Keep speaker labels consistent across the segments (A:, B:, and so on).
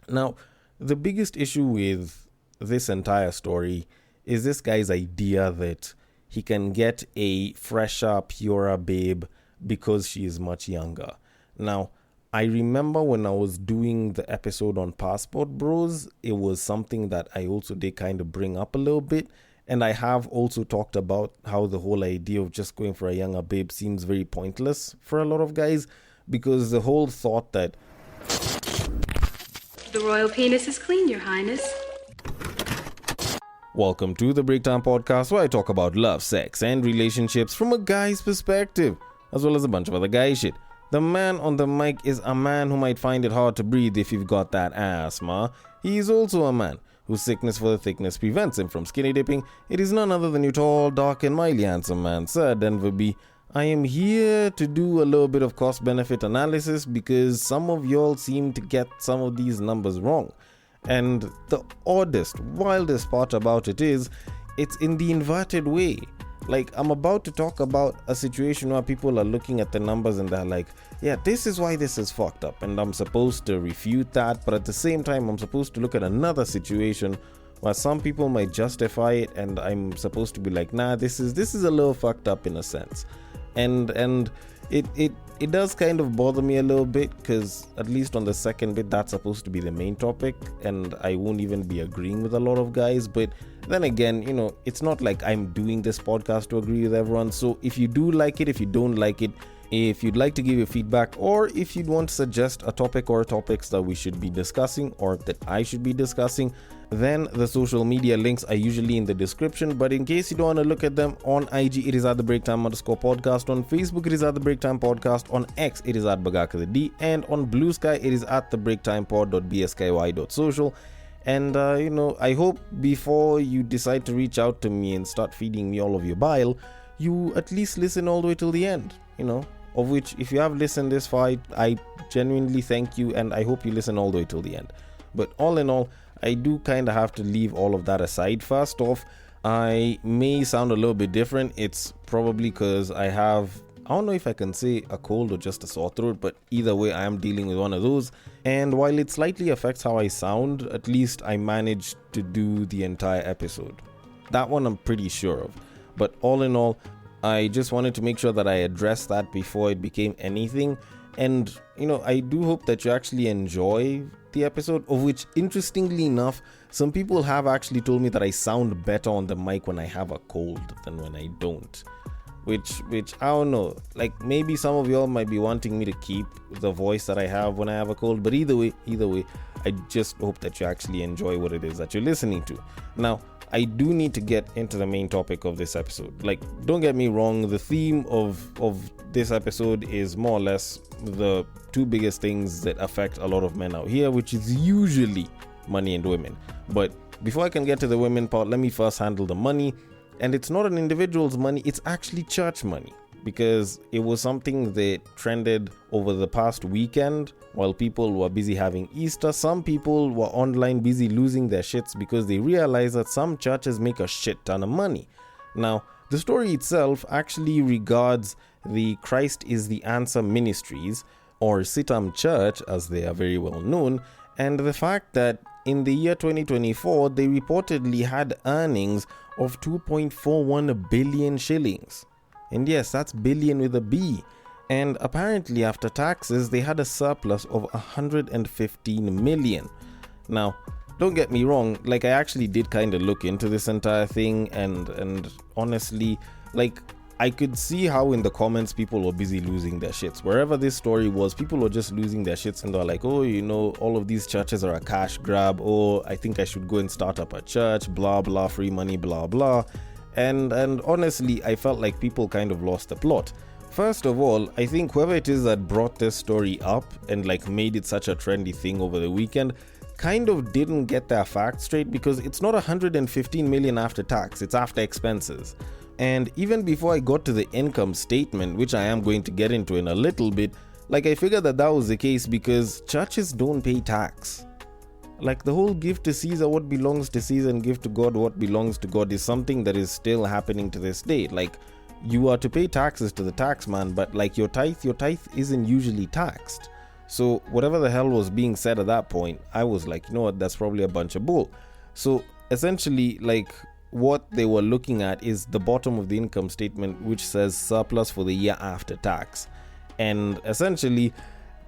A: Now, the biggest issue with this entire story is this guy's idea that he can get a fresher, purer babe because she is much younger. Now, I remember when I was doing the episode on Passport Bros, it was something that I also did kind of bring up a little bit. And I have also talked about how the whole idea of just going for a younger babe seems very pointless for a lot of guys, because the whole thought that
B: the royal penis is clean, Your Highness.
A: Welcome to the Breaktime Podcast, where I talk about love, sex, and relationships from a guy's perspective, as well as a bunch of other guy shit. The man on the mic is a man who might find it hard to breathe if you've got that asthma. He is also a man whose sickness for the thickness prevents him from skinny dipping. It is none other than your tall, dark, and mildly handsome man, Sir Denver B. I am here to do a little bit of cost-benefit analysis because some of y'all seem to get some of these numbers wrong. And the oddest, wildest part about it is, it's in the inverted way. Like, I'm about to talk about a situation where people are looking at the numbers and they're like, yeah, this is why this is fucked up. And I'm supposed to refute that. But at the same time, I'm supposed to look at another situation where some people might justify it. And I'm supposed to be like, nah, this is a little fucked up in a sense. And it does kind of bother me a little bit, because at least on the second bit, that's supposed to be the main topic. And I won't even be agreeing with a lot of guys. But then again, you know, it's not like I'm doing this podcast to agree with everyone. So if you do like it, if you don't like it, if you'd like to give your feedback, or if you'd want to suggest a topic or topics that we should be discussing or that I should be discussing, then the social media links are usually in the description. But in case you don't want to look at them, on IG it is at the Breaktime_podcast, on Facebook it is at the Breaktime Podcast, on X it is at BagakaTheD, and on Bluesky it is at the BreaktimePod.bsky.social. And you know, I hope before you decide to reach out to me and start feeding me all of your bile, you at least listen all the way till the end, you know, of which if you have listened this far, I genuinely thank you, and I hope you listen all the way till the end. But all in all, I do kind of have to leave all of that aside. First off, I may sound a little bit different. It's probably because I don't know if I can say a cold or just a sore throat, but either way, I am dealing with one of those. And while it slightly affects how I sound, at least I managed to do the entire episode. That one I'm pretty sure of. But all in all, I just wanted to make sure that I addressed that before it became anything. And, you know, I do hope that you actually enjoy the episode, of which, interestingly enough, some people have actually told me that I sound better on the mic when I have a cold than when I don't. Which I don't know, like maybe some of y'all might be wanting me to keep the voice that I have when I have a cold, but either way, I just hope that you actually enjoy what it is that you're listening to. Now, I do need to get into the main topic of this episode. Like, don't get me wrong, the theme of this episode is more or less the two biggest things that affect a lot of men out here, which is usually money and women. But before I can get to the women part, let me first handle the money. And it's not an individual's money, it's actually church money, because it was something that trended over the past weekend. While people were busy having Easter, some people were online busy losing their shits because they realized that some churches make a shit ton of money. Now, the story itself actually regards the Christ is the Answer Ministries, or CITAM Church as they are very well known, and the fact that in the year 2024, they reportedly had earnings of 2.41 billion shillings. And yes, that's billion with a B. And apparently after taxes, they had a surplus of 115 million. Now, don't get me wrong, like I actually did kind of look into this entire thing, and honestly, like I could see how in the comments people were busy losing their shits. Wherever this story was, people were just losing their shits and they're like, oh, you know, all of these churches are a cash grab. Oh, I think I should go and start up a church, blah, blah, free money, blah, blah. And honestly, I felt like people kind of lost the plot. First of all, I think whoever it is that brought this story up and like made it such a trendy thing over the weekend kind of didn't get their facts straight, because it's not 115 million after tax, it's after expenses. And even before I got to the income statement, which I am going to get into in a little bit, like I figured that was the case because churches don't pay tax. Like the whole give to Caesar what belongs to Caesar and give to God what belongs to God is something that is still happening to this day. Like, you are to pay taxes to the tax man, but like your tithe isn't usually taxed. So whatever the hell was being said at that point, I was like, you know what, that's probably a bunch of bull. So essentially, like, what they were looking at is the bottom of the income statement, which says surplus for the year after tax. And essentially,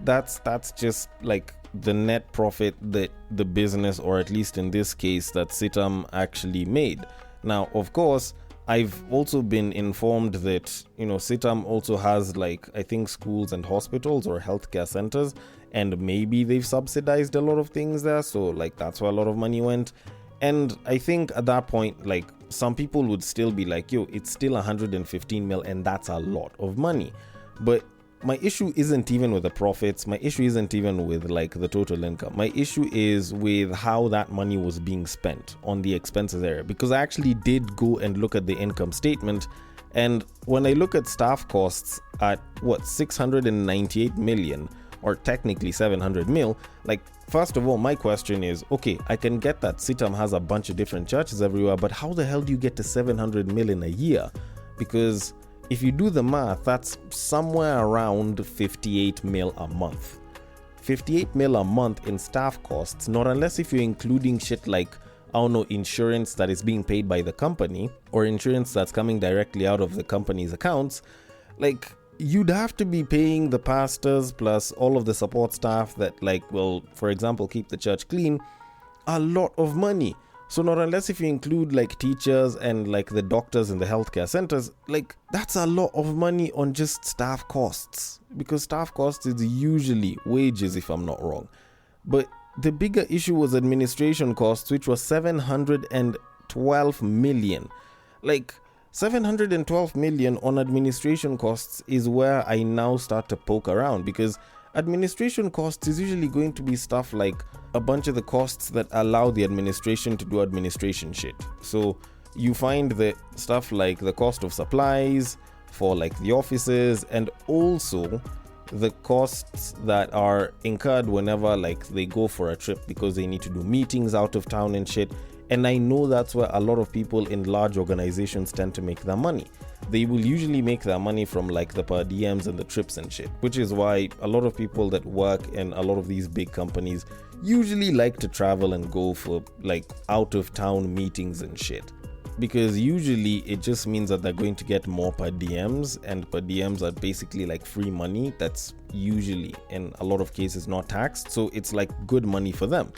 A: that's just like the net profit that the business, or at least in this case, that CITAM actually made. Now, of course, I've also been informed that, you know, CITAM also has, like, I think schools and hospitals or healthcare centers, and maybe they've subsidized a lot of things there. So, like, that's where a lot of money went. And I think at that point, like, some people would still be like, yo, it's still 115 mil, and that's a lot of money. But my issue isn't even with the profits. My issue isn't even with, like, the total income. My issue is with how that money was being spent on the expenses area, because I actually did go and look at the income statement. And when I look at staff costs at 698 million, or technically 700 mil, like, first of all, my question is, okay, I can get that CITAM has a bunch of different churches everywhere, but how the hell do you get to 700 mil in a year? Because if you do the math, that's somewhere around 58 mil a month. 58 mil a month in staff costs, not unless if you're including shit like, I don't know, insurance that is being paid by the company, or insurance that's coming directly out of the company's accounts. Like, you'd have to be paying the pastors plus all of the support staff that, like, will, for example, keep the church clean, a lot of money. So not unless if you include, like, teachers and, like, the doctors in the healthcare centers, like, that's a lot of money on just staff costs, because staff costs is usually wages, if I'm not wrong. But the bigger issue was administration costs, which was 712 million. Like, 712 million on administration costs is where I now start to poke around, because administration costs is usually going to be stuff like a bunch of the costs that allow the administration to do administration shit. So you find the stuff like the cost of supplies for, like, the offices, and also the costs that are incurred whenever, like, they go for a trip because they need to do meetings out of town and shit. And I know that's where a lot of people in large organizations tend to make their money. They will usually make their money from, like, the per diems and the trips and shit, which is why a lot of people that work in a lot of these big companies usually like to travel and go for, like, out of town meetings and shit. Because usually it just means that they're going to get more per diems, and per diems are basically like free money that's usually in a lot of cases not taxed, so it's like good money for them.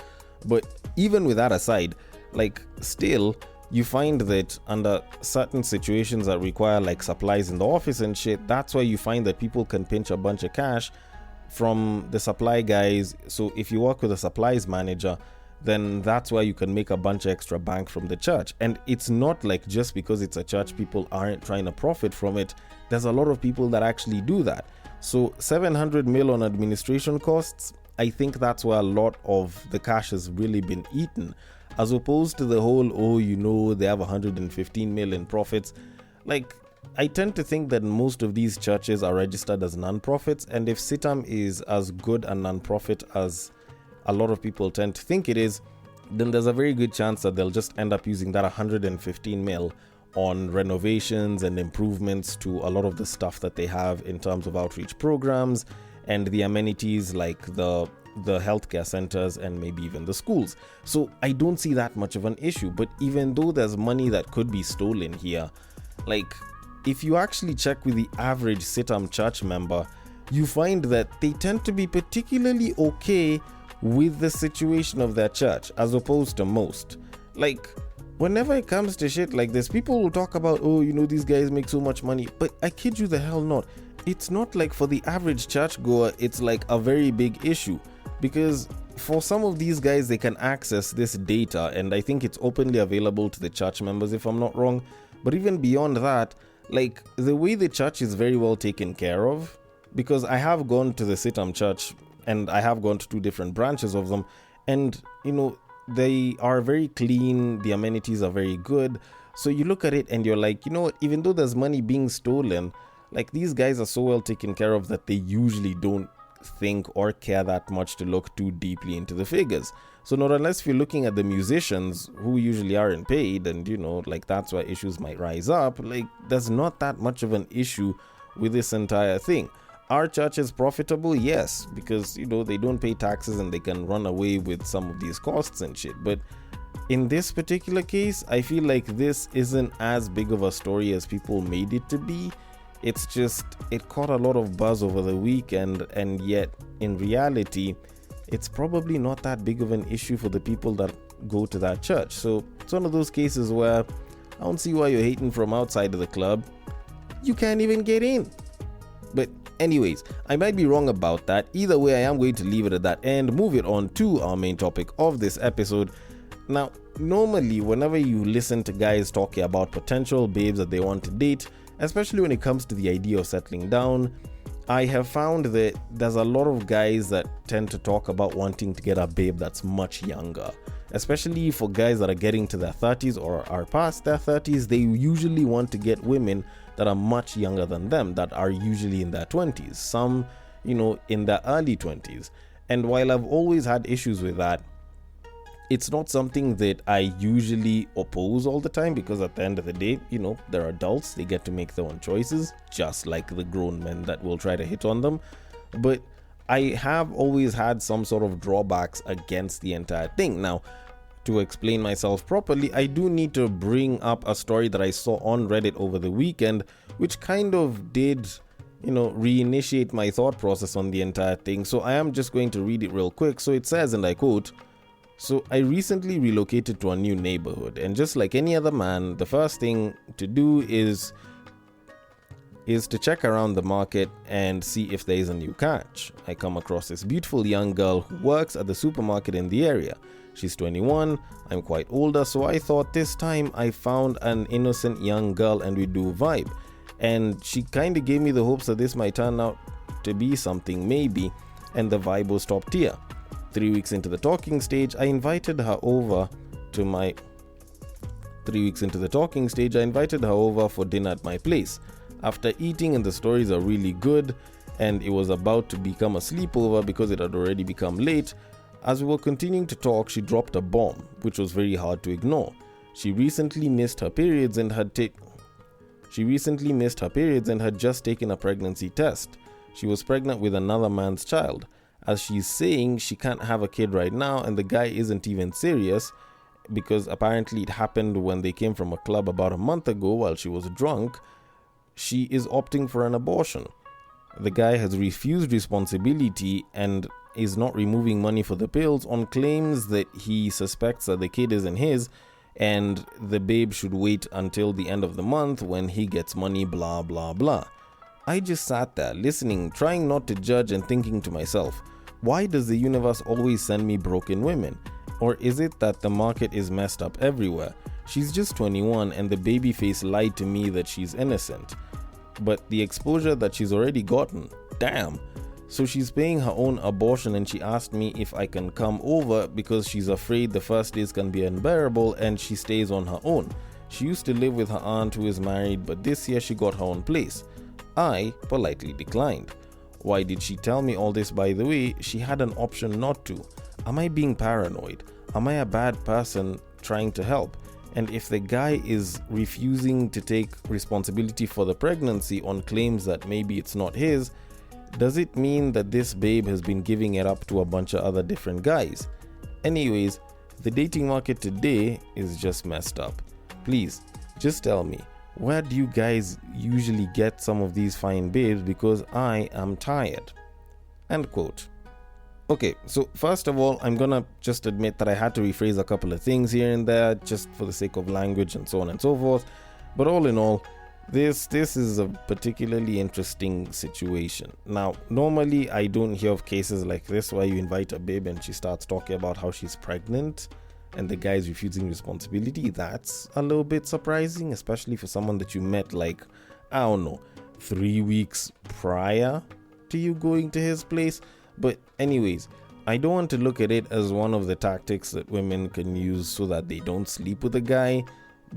A: But even with that aside, like, still you find that under certain situations that require, like, supplies in the office and shit, that's why you find that people can pinch a bunch of cash from the supply guys. So if you work with a supplies manager, then that's why you can make a bunch of extra bank from the church. And it's not like just because it's a church people aren't trying to profit from it. There's a lot of people that actually do that. So 700 mil on administration costs, I think that's where a lot of the cash has really been eaten, as opposed to the whole, oh, you know, they have 115 million profits. Like, I tend to think that most of these churches are registered as non-profits, and if CITAM is as good a non-profit as a lot of people tend to think it is, then there's a very good chance that they'll just end up using that 115 mil on renovations and improvements to a lot of the stuff that they have in terms of outreach programs and the amenities like the healthcare centers and maybe even the schools. So I don't see that much of an issue. But even though there's money that could be stolen here, like, if you actually check with the average CITAM church member, you find that they tend to be particularly okay with the situation of their church as opposed to most. Like, whenever it comes to shit like this, people will talk about, oh, you know, these guys make so much money, but I kid you the hell not. It's not like for the average churchgoer, it's like a very big issue, because for some of these guys, they can access this data, and I think it's openly available to the church members, if I'm not wrong. But even beyond that, like, the way the church is very well taken care of, because I have gone to the CITAM church and I have gone to 2 different branches of them, and, you know, they are very clean, the amenities are very good. So you look at it and you're like, you know what, even though there's money being stolen, like, these guys are so well taken care of that they usually don't think or care that much to look too deeply into the figures. So not unless you're looking at the musicians who usually aren't paid, and, you know, like, that's why issues might rise up, like, there's not that much of an issue with this entire thing. Are churches profitable? Yes, because they don't pay taxes and they can run away with some of these costs and shit. But in this particular case, I feel like this isn't as big of a story as people made it to be. It's just, it caught a lot of buzz over the weekend, and yet in reality, it's probably not that big of an issue for the people that go to that church. So it's one of those cases where I don't see why you're hating from outside of the club. You can't even get in. But anyways, I might be wrong about that. Either way, I am going to leave it at that and move it on to our main topic of this episode. Now, normally, whenever you listen to guys talking about potential babes that they want to date, especially when it comes to the idea of settling down, I have found that there's a lot of guys that tend to talk about wanting to get a babe that's much younger. Especially for guys that are getting to their 30s or are past their 30s, they usually want to get women that are much younger than them, that are usually in their 20s, some, in their early 20s. And while I've always had issues with that, it's not something that I usually oppose all the time, because at the end of the day, they're adults, they get to make their own choices, just like the grown men that will try to hit on them. But I have always had some sort of drawbacks against the entire thing. Now, to explain myself properly, I do need to bring up a story that I saw on Reddit over the weekend, which kind of did, reinitiate my thought process on the entire thing. So I am just going to read it real quick. So it says, and I quote, "So I recently relocated to a new neighborhood, and just like any other man, the first thing to do is to check around the market and see if there is a new catch. I come across this beautiful young girl who works at the supermarket in the area. She's 21, I'm quite older, so I thought this time I found an innocent young girl and we do vibe. And she kind of gave me the hopes that this might turn out to be something, maybe, and the vibe was top tier. 3 weeks into the talking stage, I invited her over for dinner at my place. After eating, and the stories are really good, and it was about to become a sleepover because it had already become late, as we were continuing to talk, she dropped a bomb, which was very hard to ignore. She recently missed her periods and had just taken a pregnancy test. She was pregnant with another man's child. As she's saying, she can't have a kid right now, and the guy isn't even serious, because apparently it happened when they came from a club about a month ago while she was drunk. She is opting for an abortion. The guy has refused responsibility and is not removing money for the pills, on claims that he suspects that the kid isn't his and the babe should wait until the end of the month when he gets money, blah blah blah. I just sat there listening, trying not to judge, and thinking to myself, why does the universe always send me broken women? Or is it that the market is messed up everywhere? She's just 21 and the babyface lied to me that she's innocent. But the exposure that she's already gotten, damn. So she's paying her own abortion, and she asked me if I can come over because she's afraid the first days can be unbearable and she stays on her own. She used to live with her aunt who is married, but this year she got her own place. I politely declined. Why did she tell me all this, by the way? She had an option not to. Am I being paranoid? Am I a bad person trying to help? And if the guy is refusing to take responsibility for the pregnancy on claims that maybe it's not his, does it mean that this babe has been giving it up to a bunch of other different guys? Anyways, the dating market today is just messed up. Please, just tell me, where do you guys usually get some of these fine babes, because I am tired? End quote. Okay, so first of all, I'm gonna just admit that I had to rephrase a couple of things here and there just for the sake of language and so on and so forth. But all in all, this is a particularly interesting situation. Now, normally I don't hear of cases like this where you invite a babe and she starts talking about how she's pregnant and the guy is refusing responsibility. That's a little bit surprising, especially for someone that you met, like, I don't know, 3 weeks prior to you going to his place. But anyways, I don't want to look at it as one of the tactics that women can use so that they don't sleep with a guy,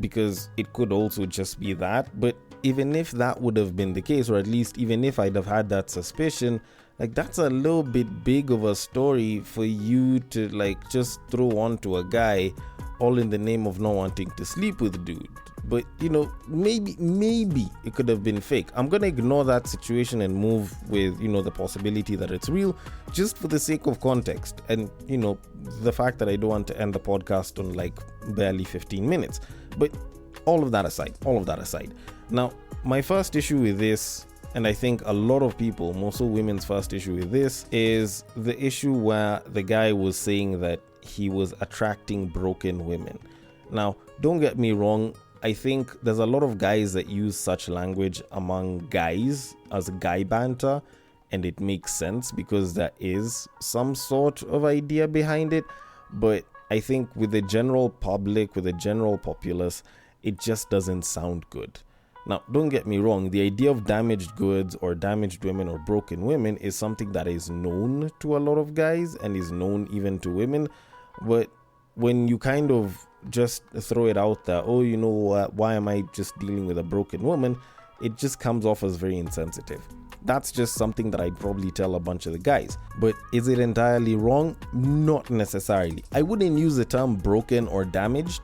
A: because it could also just be that. But even if that would have been the case, or at least even if I'd have had that suspicion, like, that's a little bit big of a story for you to, like, just throw onto a guy, all in the name of not wanting to sleep with the dude. but maybe it could have been fake. I'm gonna ignore that situation and move with the possibility that it's real, just for the sake of context and the fact that I don't want to end the podcast on like barely 15 minutes. But all of that aside, now my first issue with this, and I think a lot of people, more so women's first issue with this, is the issue where the guy was saying that he was attracting broken women. Now, don't get me wrong, I think there's a lot of guys that use such language among guys as guy banter, and it makes sense because there is some sort of idea behind it. But I think with the general public, with the general populace, it just doesn't sound good. Now, don't get me wrong, the idea of damaged goods or damaged women or broken women is something that is known to a lot of guys and is known even to women. But when you kind of just throw it out there, why am I just dealing with a broken woman? It just comes off as very insensitive. That's just something that I'd probably tell a bunch of the guys. But is it entirely wrong? Not necessarily. I wouldn't use the term broken or damaged,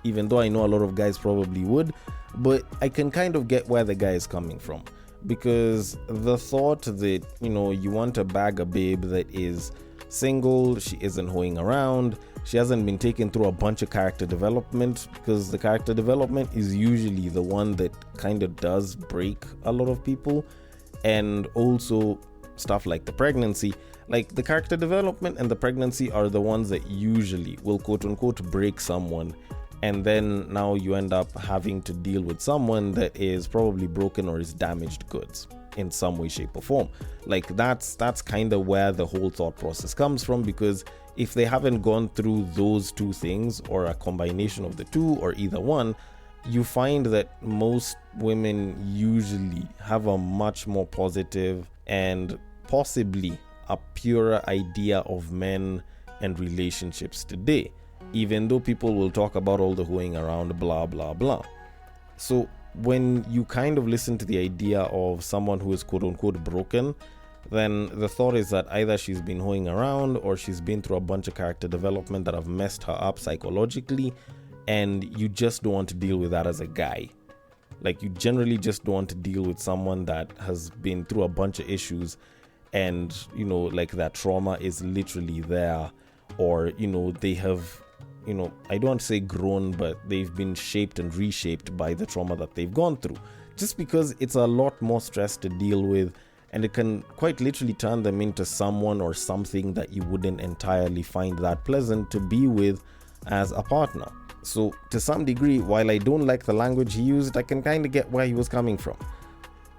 A: even though I know a lot of guys probably would, but I can kind of get where the guy is coming from. Because the thought that, you want to bag a babe that is single, she isn't hoeing around, she hasn't been taken through a bunch of character development, because the character development is usually the one that kind of does break a lot of people. And also stuff like the pregnancy, like the character development and the pregnancy are the ones that usually will quote unquote break someone, and then now you end up having to deal with someone that is probably broken or is damaged goods in some way, shape or form. Like that's kind of where the whole thought process comes from, because if they haven't gone through those two things or a combination of the two or either one, you find that most women usually have a much more positive and possibly a purer idea of men and relationships today, even though people will talk about all the hoeing around, blah blah blah. So when you kind of listen to the idea of someone who is quote unquote broken, then the thought is that either she's been hoeing around or she's been through a bunch of character development that have messed her up psychologically, and you just don't want to deal with that as a guy. Like, you generally just don't want to deal with someone that has been through a bunch of issues and, like that trauma is literally there, or, they have, I don't want to say grown, but they've been shaped and reshaped by the trauma that they've gone through. Just because it's a lot more stress to deal with, and it can quite literally turn them into someone or something that you wouldn't entirely find that pleasant to be with as a partner. So to some degree, while I don't like the language he used, I can kind of get where he was coming from.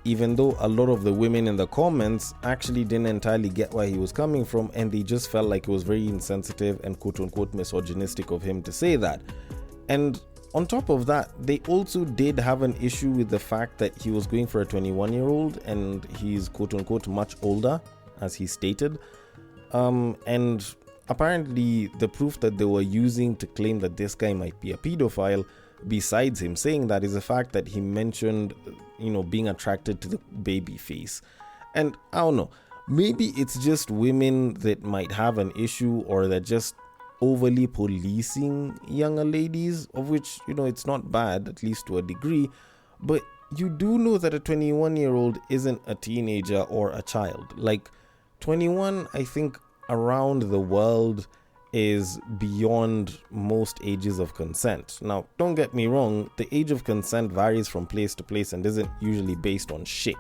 A: Even though a lot of the women in the comments actually didn't entirely get where he was coming from, and they just felt like it was very insensitive and quote unquote misogynistic of him to say that. And on top of that, they also did have an issue with the fact that he was going for a 21-year-old and he's quote unquote much older, as he stated. And apparently the proof that they were using to claim that this guy might be a pedophile, besides him saying that, is the fact that he mentioned, being attracted to the Babyface. And I don't know, maybe it's just women that might have an issue, or they're just overly policing younger ladies, of which, it's not bad, at least to a degree. But you do know that a 21-year-old isn't a teenager or a child. Like, 21, I think, around the world is beyond most ages of consent. Now, don't get me wrong, the age of consent varies from place to place and isn't usually based on shit.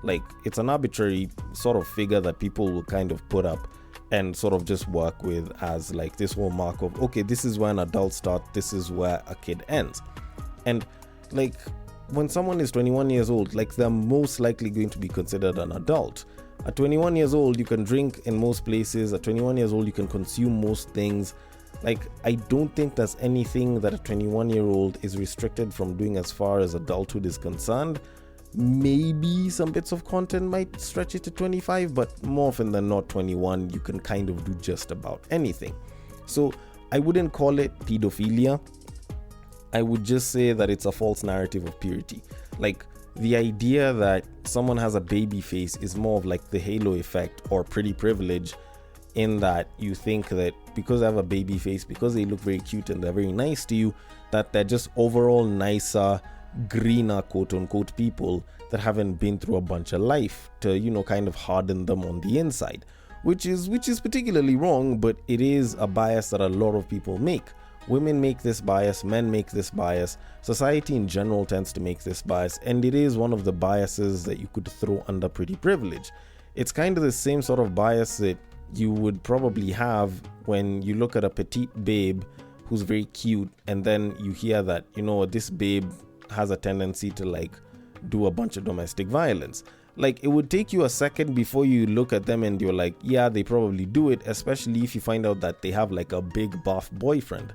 A: Like, it's an arbitrary sort of figure that people will kind of put up and sort of just work with as like this whole mark of, okay, this is where an adult starts, this is where a kid ends. And like, when someone is 21 years old, like, they're most likely going to be considered an adult. At 21 years old, you can drink in most places. At 21 years old, you can consume most things. Like, I don't think there's anything that a 21-year-old is restricted from doing as far as adulthood is concerned. Maybe some bits of content might stretch it to 25, but more often than not, 21, you can kind of do just about anything. So I wouldn't call it pedophilia. I would just say that it's a false narrative of purity. Like, the idea that someone has a baby face is more of like the halo effect or pretty privilege in that you think that because they have a baby face, because they look very cute and they're very nice to you, that they're just overall nicer, greener, quote unquote, people that haven't been through a bunch of life to, kind of harden them on the inside, which is particularly wrong, but it is a bias that a lot of people make. Women make this bias, men make this bias, society in general tends to make this bias, and it is one of the biases that you could throw under pretty privilege. It's kind of the same sort of bias that you would probably have when you look at a petite babe who's very cute, and then you hear that, this babe has a tendency to do a bunch of domestic violence. It would take you a second before you look at them and you're like, yeah, they probably do it, especially if you find out that they have a big buff boyfriend.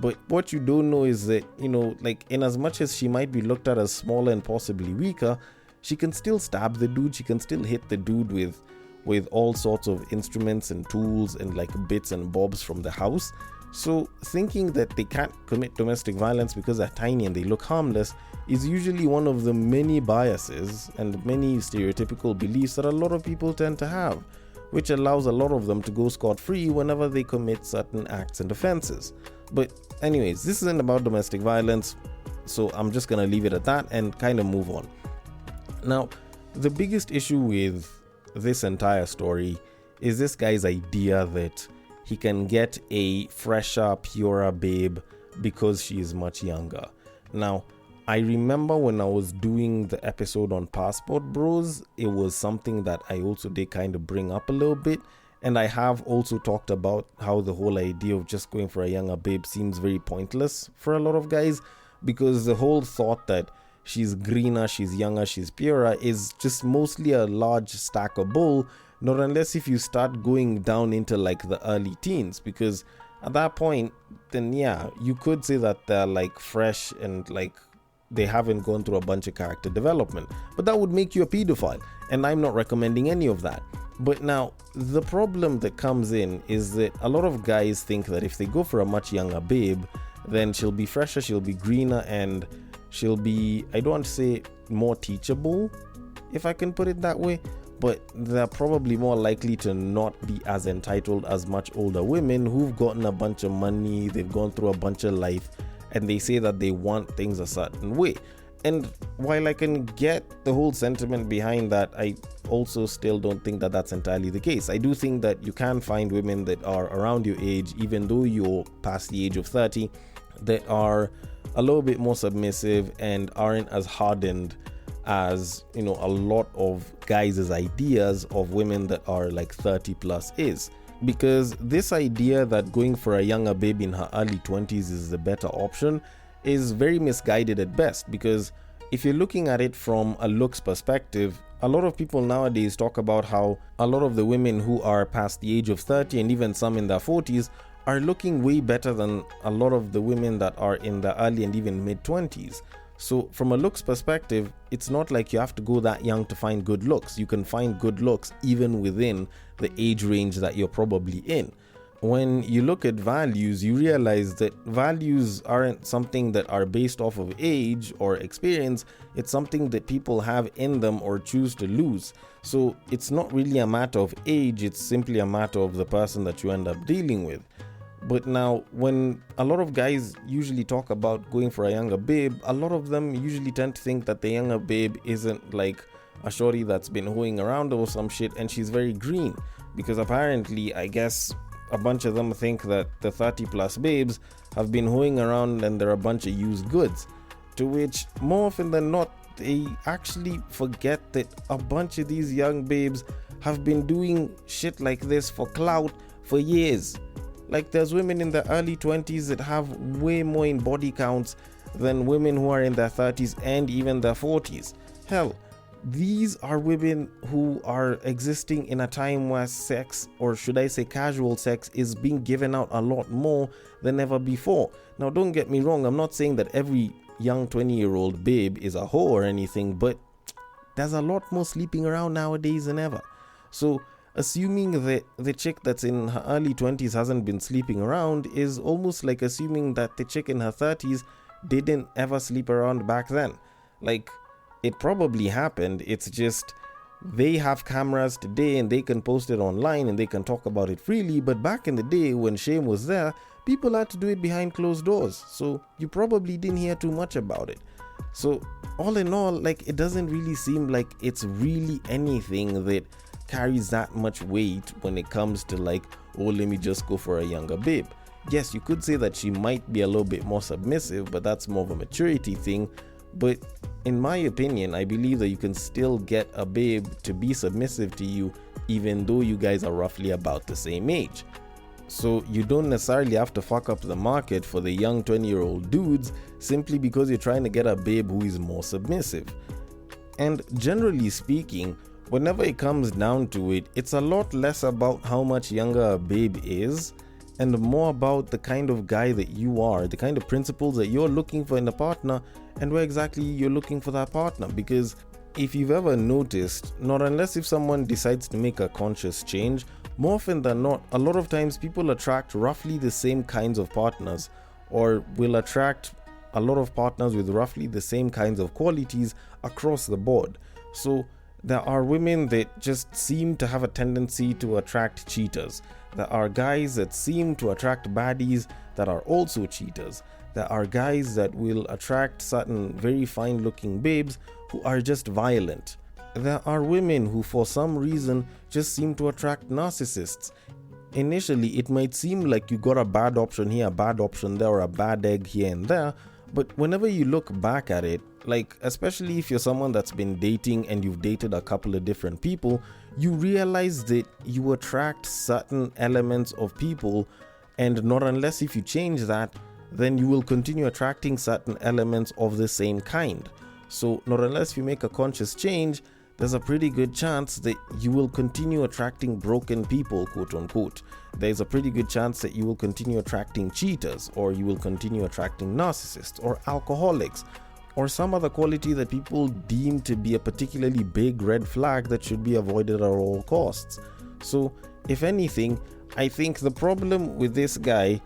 A: But what you don't know is that, in as much as she might be looked at as smaller and possibly weaker, she can still stab the dude, she can still hit the dude with all sorts of instruments and tools and bits and bobs from the house. So thinking that they can't commit domestic violence because they're tiny and they look harmless is usually one of the many biases and many stereotypical beliefs that a lot of people tend to have, which allows a lot of them to go scot-free whenever they commit certain acts and offenses. But anyways, this isn't about domestic violence, so I'm just gonna leave it at that and kind of move on. Now, the biggest issue with this entire story is this guy's idea that he can get a fresher, purer babe because she is much younger. Now, I remember when I was doing the episode on Passport Bros, it was something that I also did kind of bring up a little bit. And I have also talked about how the whole idea of just going for a younger babe seems very pointless for a lot of guys, because the whole thought that she's greener, she's younger, she's purer is just mostly a large stack of bull, not unless if you start going down into the early teens, because at that point, then yeah, you could say that they're fresh and they haven't gone through a bunch of character development, but that would make you a pedophile, and I'm not recommending any of that. But now, the problem that comes in is that a lot of guys think that if they go for a much younger babe, then she'll be fresher, she'll be greener, and she'll be, I don't want to say more teachable, if I can put it that way, but they're probably more likely to not be as entitled as much older women who've gotten a bunch of money, they've gone through a bunch of life, and they say that they want things a certain way. And while I can get the whole sentiment behind that, I also still don't think that that's entirely the case. I do think that you can find women that are around your age, even though you're past the age of 30, that are a little bit more submissive and aren't as hardened as, a lot of guys' ideas of women that are 30 plus is. Because this idea that going for a younger babe in her early 20s is the better option is very misguided at best, because if you're looking at it from a looks perspective, a lot of people nowadays talk about how a lot of the women who are past the age of 30 and even some in their 40s are looking way better than a lot of the women that are in the early and even mid 20s. So from a looks perspective, it's not like you have to go that young to find good looks. You can find good looks even within the age range that you're probably in. When you look at values, you realize that values aren't something that are based off of age or experience. It's something that people have in them or choose to lose. So it's not really a matter of age, it's simply a matter of the person that you end up dealing with. But now, when a lot of guys usually talk about going for a younger babe, a lot of them usually tend to think that the younger babe isn't like a shorty that's been hoeing around or some shit and she's very green. Because apparently, I guess a bunch of them think that the 30 plus babes have been hoeing around and they're a bunch of used goods. To which, more often than not, they actually forget that a bunch of these young babes have been doing shit like this for clout for years. There's women in the early 20s that have way more in body counts than women who are in their 30s and even their 40s. Hell, these are women who are existing in a time where sex, or should I say casual sex, is being given out a lot more than ever before. Now, don't get me wrong, I'm not saying that every young 20-year-old babe is a hoe or anything, but there's a lot more sleeping around nowadays than ever. So assuming that the chick that's in her early 20s hasn't been sleeping around is almost like assuming that the chick in her 30s didn't ever sleep around back then. It probably happened, it's just they have cameras today and they can post it online and they can talk about it freely. But back in the day when shame was there, people had to do it behind closed doors. So you probably didn't hear too much about it. So all in all, like, it doesn't really seem like it's really anything that carries that much weight when it comes to like, oh, let me just go for a younger babe. Yes, you could say that she might be a little bit more submissive, but that's more of a maturity thing. But in my opinion, I believe that you can still get a babe to be submissive to you even though you guys are roughly about the same age. So you don't necessarily have to fuck up the market for the young 20-year-old dudes simply because you're trying to get a babe who is more submissive. And generally speaking, whenever it comes down to it, it's a lot less about how much younger a babe is and more about the kind of guy that you are, the kind of principles that you're looking for in a partner, and where exactly you're looking for that partner. Because if you've ever noticed, not unless if someone decides to make a conscious change, more often than not, a lot of times people attract roughly the same kinds of partners, or will attract a lot of partners with roughly the same kinds of qualities across the board. So there are women that just seem to have a tendency to attract cheaters. There are guys that seem to attract baddies that are also cheaters. There are guys that will attract certain very fine looking babes who are just violent. There are women who for some reason just seem to attract narcissists. Initially, it might seem like you got a bad option here, a bad option there, or a bad egg here and there. But whenever you look back at it, like especially if you're someone that's been dating and you've dated a couple of different people, you realize that you attract certain elements of people, and not unless if you change that, then you will continue attracting certain elements of the same kind. So not unless you make a conscious change, there's a pretty good chance that you will continue attracting broken people, quote unquote. There's a pretty good chance that you will continue attracting cheaters, or you will continue attracting narcissists or alcoholics, or some other quality that people deem to be a particularly big red flag that should be avoided at all costs. So if anything, I think the problem with this guy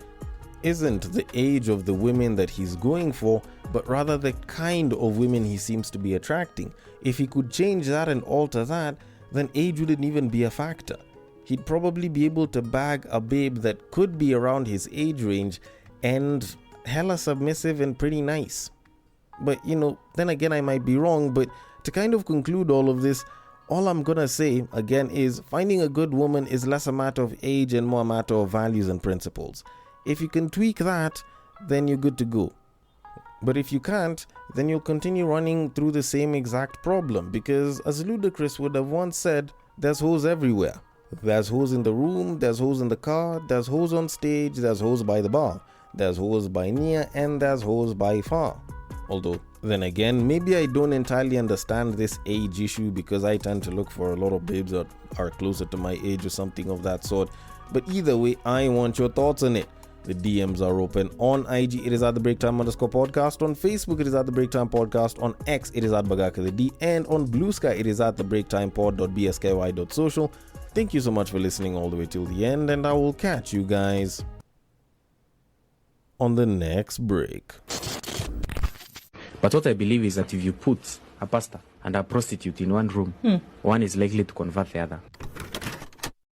A: isn't the age of the women that he's going for, but rather the kind of women he seems to be attracting. If he could change that and alter that, then age wouldn't even be a factor. He'd probably be able to bag a babe that could be around his age range and hella submissive and pretty nice. But then again, I might be wrong. But to kind of conclude all of this, all I'm gonna say again is finding a good woman is less a matter of age and more a matter of values and principles. If you can tweak that, then you're good to go. But if you can't, then you'll continue running through the same exact problem, because as Ludacris would have once said, there's hoes everywhere. There's hoes in the room, there's hoes in the car, there's hoes on stage, there's hoes by the bar, there's hoes by near, and there's hoes by far. Although, then again, maybe I don't entirely understand this age issue, because I tend to look for a lot of babes that are closer to my age or something of that sort. But either way, I want your thoughts on it. The DMs are open. On IG, it is at the Breaktime_podcast. On Facebook, it is at the Breaktime Podcast. On X, it is at Bagaka the D. And on Bluesky, it is at the BreaktimePod.bsky.social. Thank you so much for listening all the way till the end, and I will catch you guys on the next break.
C: But what I believe is that if you put a pastor and a prostitute in one room, one is likely to convert the other.